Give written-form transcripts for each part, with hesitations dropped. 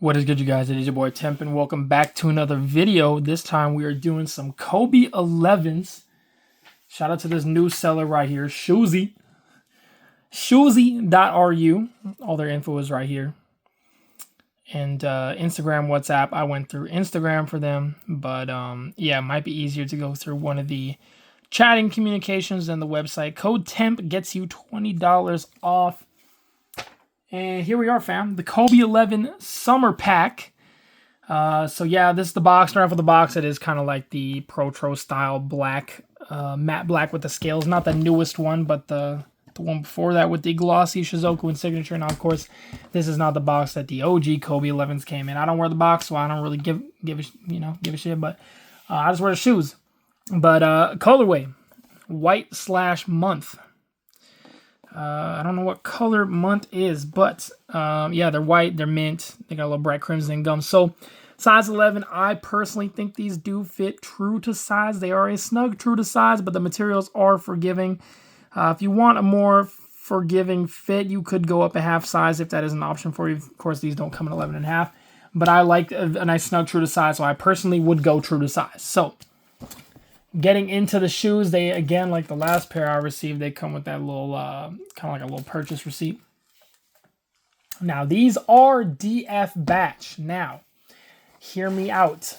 What is good, you guys? It is your boy Temp, and welcome back to another video. This time we are doing some Kobe 11s. Shout out to this new seller right here, Shoezy. Shoezy.ru. All their info is right here. And Instagram, WhatsApp. I went through Instagram for them, but yeah, it might be easier to go through one of the chatting communications than the website. Code TEMP gets you $20 off. And here we are, fam. The Kobe 11 Summer Pack. So yeah, this is the box. Start off with the box. It is kind of like the Protro style black, matte black with the scales. Not the newest one, but the one before that with the glossy Shizuoka and signature. Now, of course, this is not the box that the OG Kobe 11s came in. I don't wear the box, so I don't really give a shit. But I just wear the shoes. But colorway, white/month. I don't know what color month is, but yeah, they're white, they're mint, they got a little bright crimson gum. So size 11, I personally think these do fit true to size. They are a snug true to size, but the materials are forgiving. If you want a more forgiving fit, you could go up a half size if that is an option for you. Of course, these don't come in 11 and a half, but I like a nice snug true to size, so I personally would go true to size. So getting into the shoes, they, again, like the last pair I received, they come with that little, kind of like a little purchase receipt. Now, these are DF batch. Now, hear me out.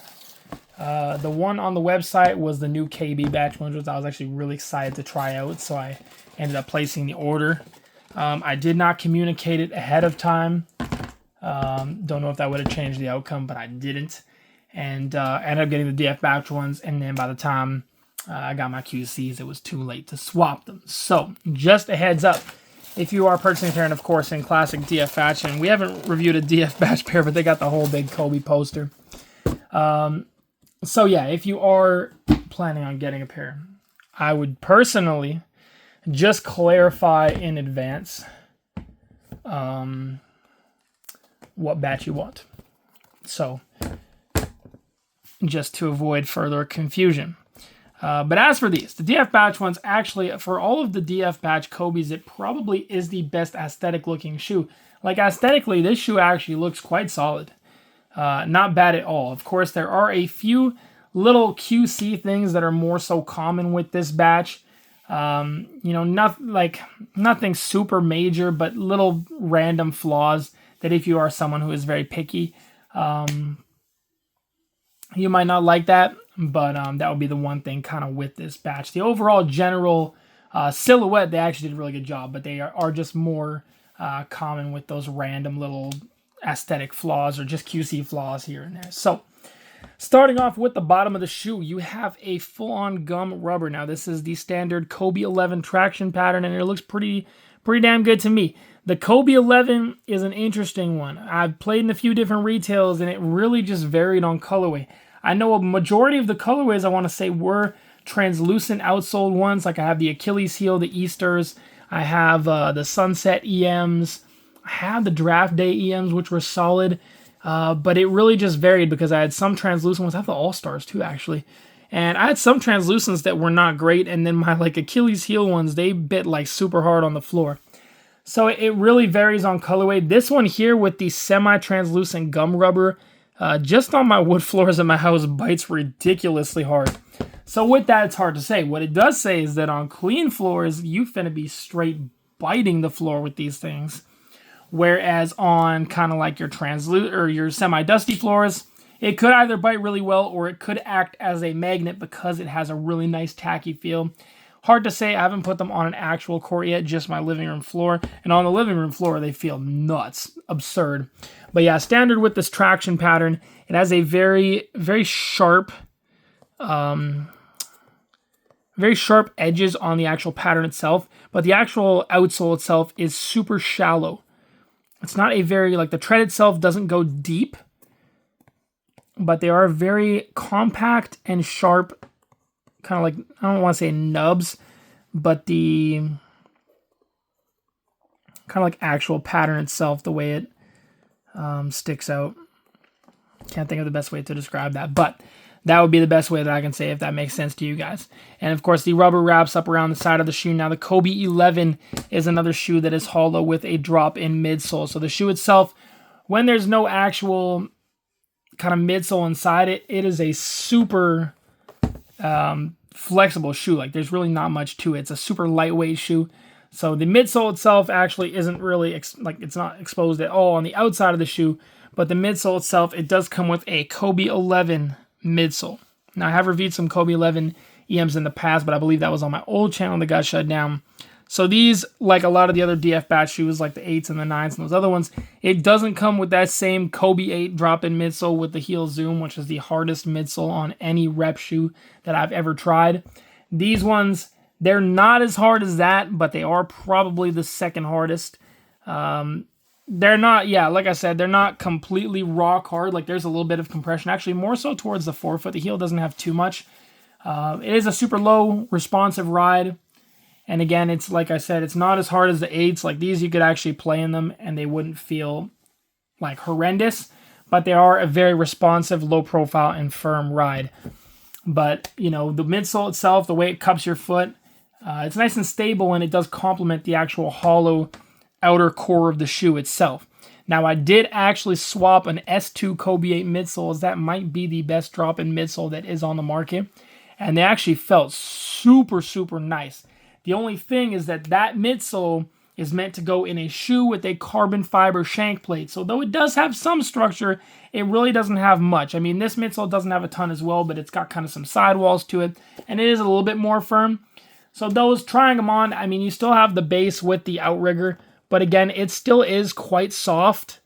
The one on the website was the new KB batch one, which I was actually really excited to try out, so I ended up placing the order. I did not communicate it ahead of time. Don't know if that would have changed the outcome, but I didn't. And ended up getting the DF batch ones, and then by the time I got my QCs, it was too late to swap them. So, just a heads up, if you are purchasing a pair, and of course in classic DF fashion, we haven't reviewed a DF batch pair, but they got the whole big Kobe poster. So yeah, if you are planning on getting a pair, I would personally just clarify in advance what batch you want. So, just to avoid further confusion. But as for these, the DF batch ones, actually, for all of the DF batch Kobe's, it probably is the best aesthetic looking shoe. Like, aesthetically, this shoe actually looks quite solid. Not bad at all. Of course, there are a few little QC things that are more so common with this batch. Nothing super major, but little random flaws that if you are someone who is very picky, you might not like that, but that would be the one thing kind of with this batch. The overall general silhouette, they actually did a really good job, but they are just more common with those random little aesthetic flaws or just QC flaws here and there. So, starting off with the bottom of the shoe, you have a full-on gum rubber. Now, this is the standard Kobe 11 traction pattern, and it looks pretty damn good to me. The Kobe 11 is an interesting one. I've played in a few different retails, and it really just varied on colorway. I know a majority of the colorways, I want to say, were translucent outsole ones. Like I have the Achilles heel, the Easters. I have the Sunset EMs. I have the Draft Day EMs, which were solid. But it really just varied because I had some translucent ones. I have the All-Stars too, actually. And I had some translucents that were not great. And then my Achilles heel ones, they bit super hard on the floor. So it really varies on colorway. This one here with the semi-translucent gum rubber, just on my wood floors at my house, bites ridiculously hard. So with that, it's hard to say. What it does say is that on clean floors, you finna be straight biting the floor with these things. Whereas on kind of like your or your semi-dusty floors, it could either bite really well or it could act as a magnet because it has a really nice tacky feel. Hard to say. I haven't put them on an actual court yet, just my living room floor. And on the living room floor, they feel nuts. Absurd. But yeah, standard with this traction pattern. It has a very, very sharp, edges on the actual pattern itself. But the actual outsole itself is super shallow. It's not a very, the tread itself doesn't go deep. But they are very compact and sharp, kind of I don't want to say nubs, but the kind of actual pattern itself, the way it sticks out. Can't think of the best way to describe that, but that would be the best way that I can say if that makes sense to you guys. And of course, the rubber wraps up around the side of the shoe. Now, the Kobe 11 is another shoe that is hollow with a drop in midsole. So the shoe itself when there's no actual kind of midsole inside it, it is a super flexible shoe. Like there's really not much to it. It's a super lightweight shoe. So the midsole itself actually isn't really it's not exposed at all on the outside of the shoe, but the midsole itself, it does come with a Kobe 11 midsole. Now I have reviewed some Kobe 11 EMs in the past, but I believe that was on my old channel that got shut down. So these, like a lot of the other DF batch shoes, like the 8s and the 9s and those other ones, it doesn't come with that same Kobe 8 drop-in midsole with the heel zoom, which is the hardest midsole on any rep shoe that I've ever tried. These ones, they're not as hard as that, but they are probably the second hardest. They're not, like I said, they're not completely rock hard. Like there's a little bit of compression, actually more so towards the forefoot. The heel doesn't have too much. It is a super low responsive ride. And again, it's like I said, it's not as hard as the 8s. Like these, you could actually play in them and they wouldn't feel like horrendous. But they are a very responsive, low profile, and firm ride. But, you know, the midsole itself, the way it cups your foot, it's nice and stable, and it does complement the actual hollow outer core of the shoe itself. Now, I did actually swap an S2 Kobe 8 midsole, as that might be the best drop-in midsole that is on the market. And they actually felt super, super nice. The only thing is that midsole is meant to go in a shoe with a carbon fiber shank plate. So though it does have some structure, it really doesn't have much. I mean, this midsole doesn't have a ton as well, but it's got kind of some sidewalls to it, and it is a little bit more firm. So those, trying them on, I mean, you still have the base with the outrigger, but again, it still is quite soft.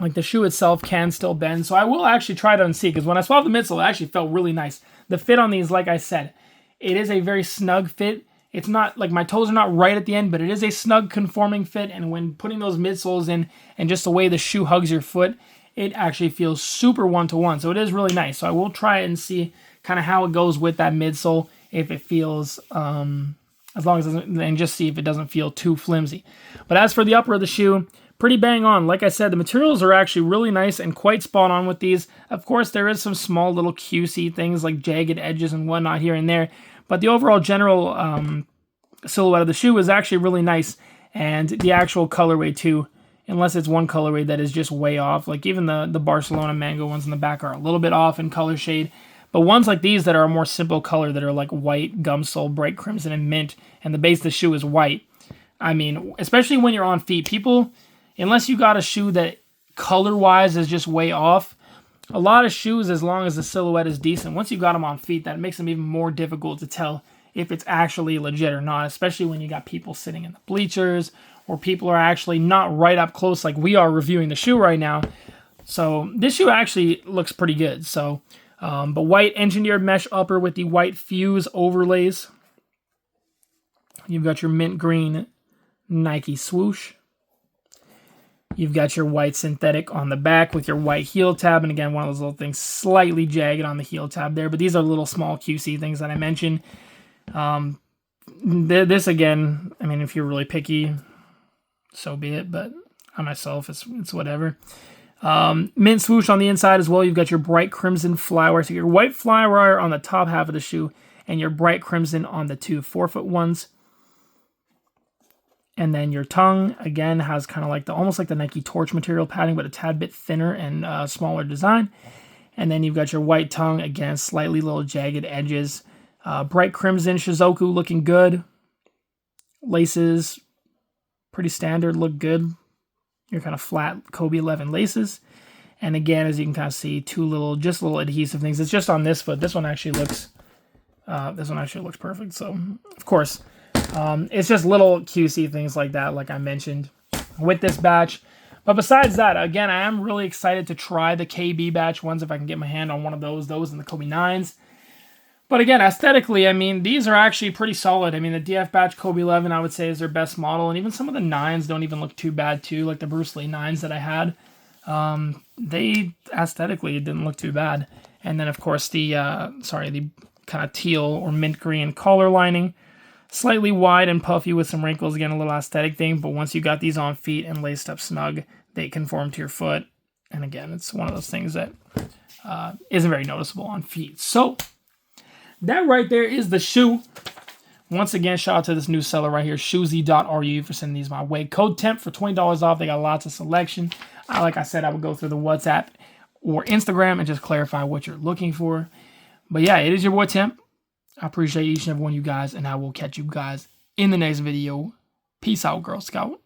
Like the shoe itself can still bend. So I will actually try it on see, because when I swapped the midsole, it actually felt really nice. The fit on these, like I said, it is a very snug fit. It's not like my toes are not right at the end, but it is a snug conforming fit. And when putting those midsoles in and just the way the shoe hugs your foot, it actually feels super one-to-one. So it is really nice. So I will try it and see kind of how it goes with that midsole, if it feels, as long as it doesn't, and just see if it doesn't feel too flimsy. But as for the upper of the shoe, pretty bang on. Like I said, the materials are actually really nice and quite spot on with these. Of course, there is some small little cutesy things like jagged edges and whatnot here and there. But the overall general silhouette of the shoe is actually really nice. And the actual colorway too, unless it's one colorway that is just way off. Like even the Barcelona Mango ones in the back are a little bit off in color shade. But ones like these that are a more simple color, that are like white, gum sole, bright crimson, and mint, and the base of the shoe is white. I mean, especially when you're on feet, people, unless you got a shoe that color-wise is just way off, a lot of shoes, as long as the silhouette is decent, once you got them on feet, that makes them even more difficult to tell if it's actually legit or not, especially when you got people sitting in the bleachers, or people are actually not right up close like we are reviewing the shoe right now. So this shoe actually looks pretty good. So, but white engineered mesh upper with the white fuse overlays. You've got your mint green Nike swoosh. You've got your white synthetic on the back with your white heel tab. And again, one of those little things slightly jagged on the heel tab there. But these are little small QC things that I mentioned. This, again, I mean, if you're really picky, so be it. But on myself, it's whatever. Mint swoosh on the inside as well. You've got your bright crimson flywire. So your white flywire on the top half of the shoe and your bright crimson on the two forefoot ones. And then your tongue, again, has kind of like almost like the Nike Torch material padding, but a tad bit thinner and smaller design. And then you've got your white tongue, again, slightly little jagged edges. Bright crimson Shizuku looking good. Laces, pretty standard, look good. Your kind of flat Kobe 11 laces. And again, as you can kind of see, just little adhesive things. It's just on this foot. This one actually looks perfect. So, of course, it's just little QC things like that, like I mentioned with this batch. But besides that, again, I am really excited to try the KB batch ones if I can get my hand on one of those and the Kobe 9s. But again, aesthetically, I mean, these are actually pretty solid. I mean, the DF batch Kobe 11, I would say, is their best model. And even some of the 9s don't even look too bad, too. Like the Bruce Lee 9s that I had. They, aesthetically, didn't look too bad. And then, of course, the kind of teal or mint green collar lining. Slightly wide and puffy with some wrinkles. Again, a little aesthetic thing. But once you got these on feet and laced up snug, they conform to your foot. And again, it's one of those things that isn't very noticeable on feet. So that right there is the shoe. Once again, shout out to this new seller right here, Shoezy.ru, for sending these my way. Code TEMP for $20 off. They got lots of selection. Like I said, I would go through the WhatsApp or Instagram and just clarify what you're looking for. But yeah, it is your boy Temp. I appreciate each and every one of you guys, and I will catch you guys in the next video. Peace out, Girl Scout.